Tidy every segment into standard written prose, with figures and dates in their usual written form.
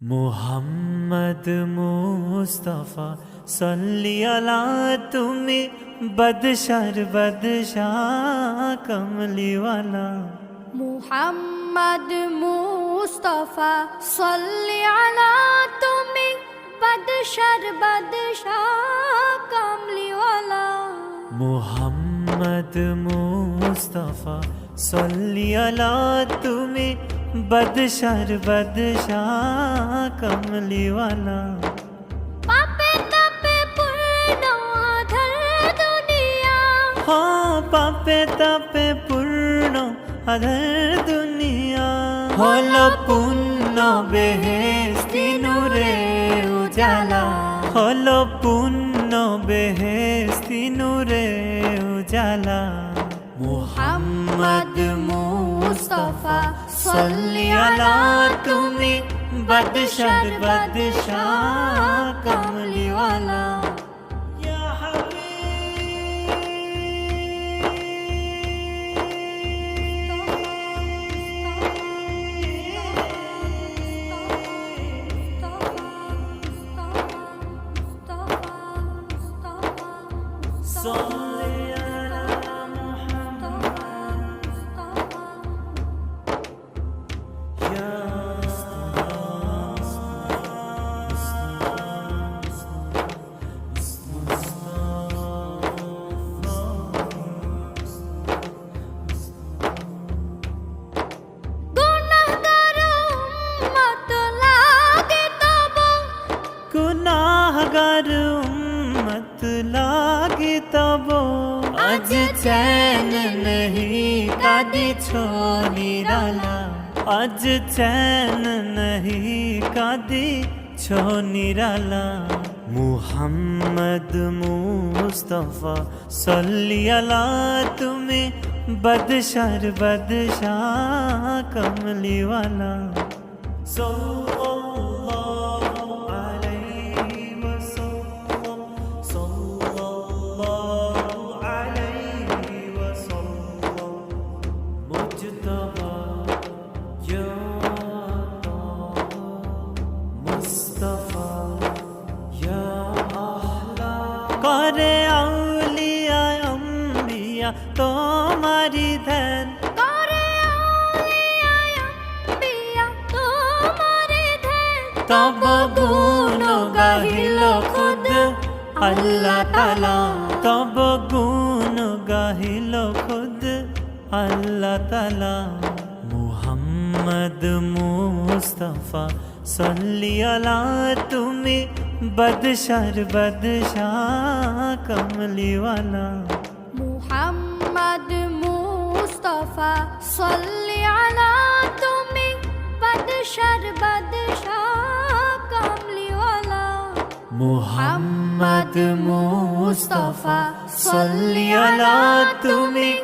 मुहम्मद मुस्तफा सल्ली अला तुम्हें बदशर बदशाह कमली वाला। मुहम्मद मुस्तफा सल्ली अला तुम्हें बदशर बदशाह कमली वाला। मुहम्मद मुस्तफा सल्ली अला तुम्हें बदशर बदशाह कमली वाला। पापे तापे पूर्ण अधर दुनिया, हाँ पापे तापे पूर्ण अधर दुनिया। हलो पुण्य बेहेस्ती नूरे उजाला, हलो पुण्य बेहेस्ती नूरे उजाला। मुहम्मद मुस्तफा सल्ली अला तुम्हें बदशर बदशाह कमली वाला। या गुनाहगार उम्मत लागे तबो, आज चैन नहीं कादी छो निराला, आज चैन नहीं कादी छो निराला। मुहम्मद मुस्तफा सल्ली अला तुम्हें बदशर बदशाह कमली वाला। करे औलिया अम्बिया तुम्हारी ध्यान, करे औलिया अम्बिया तुम्हारे ध्यान। तब गुण गाहिलो खुद अल्लाह ताला, तब गुण गाहिलो खुद अल्लाह ताला। मुहम्मद मुस्तफा सल्ली अला तुम्हें बदशर बदशाह कमली वाला। मुहम्मद मुस्तफा सल्ली अला तुम्हें बदशर बदशाह कमली वाला। मुहम्मद मुस्तफा सल्ली अला तुम्हें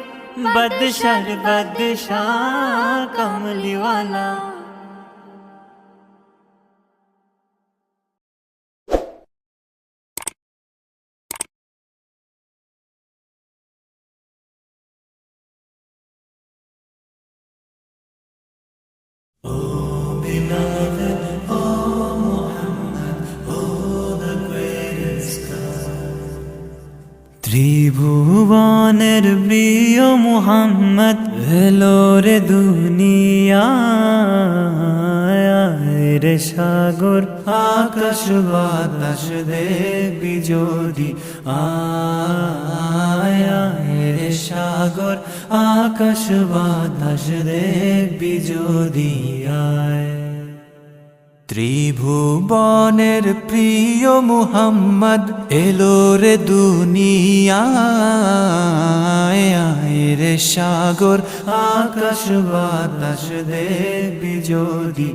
बदशर बदशाह कमली वाला। ত্রিভুবনের প্রিয় মুহাম্মদ এলো রে দুনিয়ায়, রে সাগর আকাশ বাতাস দেখবি যদি আয়, রে সাগর আকাশ বাতাস দেখবি যদি আয়। ত্রিভুবনের প্রিয় মুহাম্মদ এলো রে দুনিয়ায়, রে সাগর আকাশ বাতাস দেখবি যদি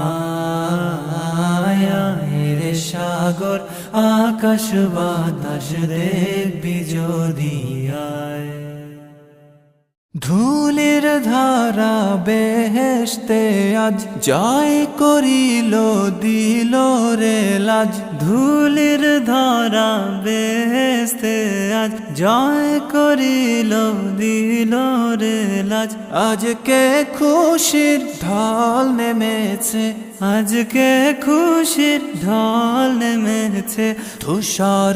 আয়, রে সাগর আকাশ বাতাস দেখবি যদি আয়। ধুলির ধারা বেহেশতে আজ জয় করিল দিল রে লাজ ধুলির ধারা বেহেশতে আজ জয় করিল দিল রে লাজ আজকে খুশির ঢল নেমেছে আজকে খুশির ঢল নেমেছে তুষার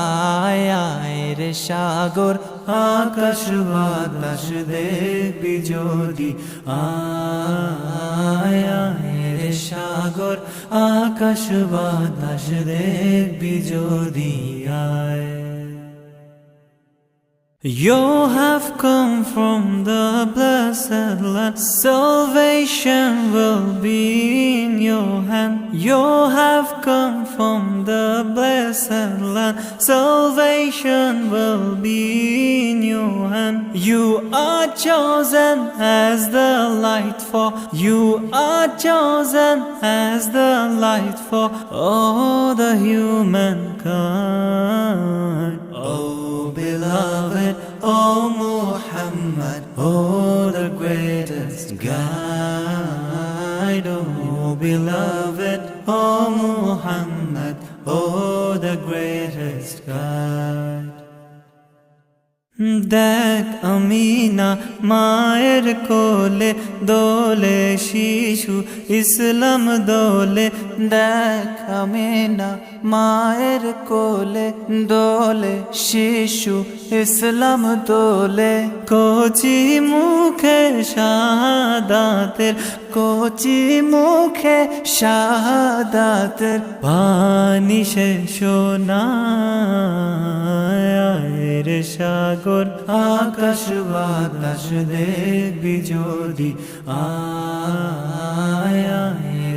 সাহারায় রে সাগর আকাশ বাতাস দেখবি যদি আয় রে সাগর আকাশ বাতাস দেখবি যদি আয় You have come from the blessed land. Salvation will be in your hand. You have come from the blessed land. Salvation will be in your hand. You are chosen as the light for. You are chosen as the light for all the humankind. Oh beloved, oh Muhammad, oh the greatest guide. Oh beloved, oh Muhammad, oh the greatest guide. দেখ আমিনা মায়ের কোলে দোলে শিশু ইসলাম দোলে দেখ আমিনা মায়ের কোলে দোলে শিশু ইসলাম দোলে কচি মুখে শাহাদাতের কচি মুখে শাহাদাতের পানি সে শোনায় রে সাগর আকাশ বাতাস দেখবি যদি আয়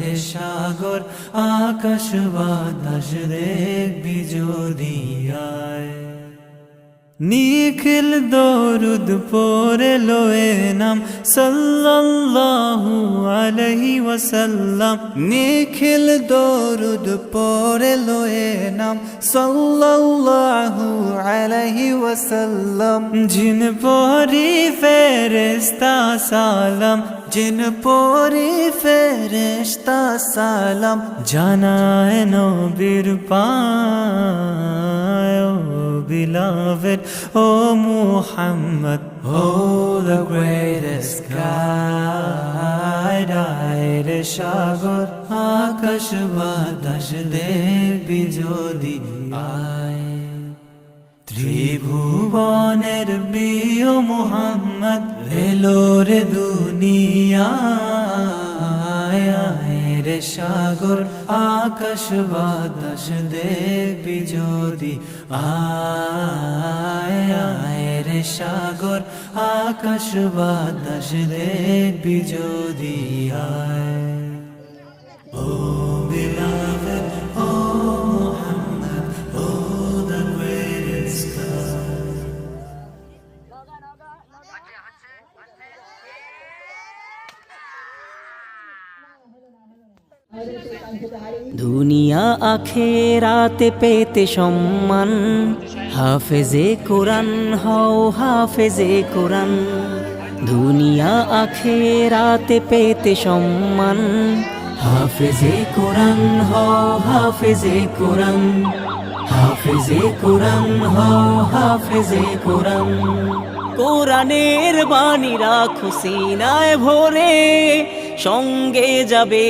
রে সাগর আকাশ বাতাস দেখবি যদি আয় নিখিল দরুদ পড়ে লোয়ে নাম সাল্লাল্লাহু আলাইহি ওয়াসাল্লাম নিখিল দরুদ পড়ে লোয়ে নাম সাল্লাল্লাহু আলাইহি ওয়াসাল্লাম জিন পরি ফেরেশতা সালাম জিন পরি ফেরেশতা সালাম জানায় নবীর পায় beloved, oh Muhammad, oh the greatest guide. Aire সাগর আকাশ বাতাস দেখবি যদি আয় ত্রিভুবনের প্রিয় মুহাম্মদ এলো রে দুনিয়ায় রে সাগর আকাশ বাতাস দেখবি যদি আয় রে সাগর আকাশ বাতাস দেখবি যদি আয় Oh beloved, oh Muhammad, oh the greatest God. দুনিয়া আখেরাতে পেতে সম্মান হাফেজে কোরআন হও হাফেজে কোরআন দুনিয়া আখেরাতে পেতে সম্মান হাফেজে কোরআন হও হাফেজে কোরআন হাফেজে কোরআন হও হাফেজে কোরআন কোরআনের বাণী রাখো সিনায় ভরে সঙ্গে যাবে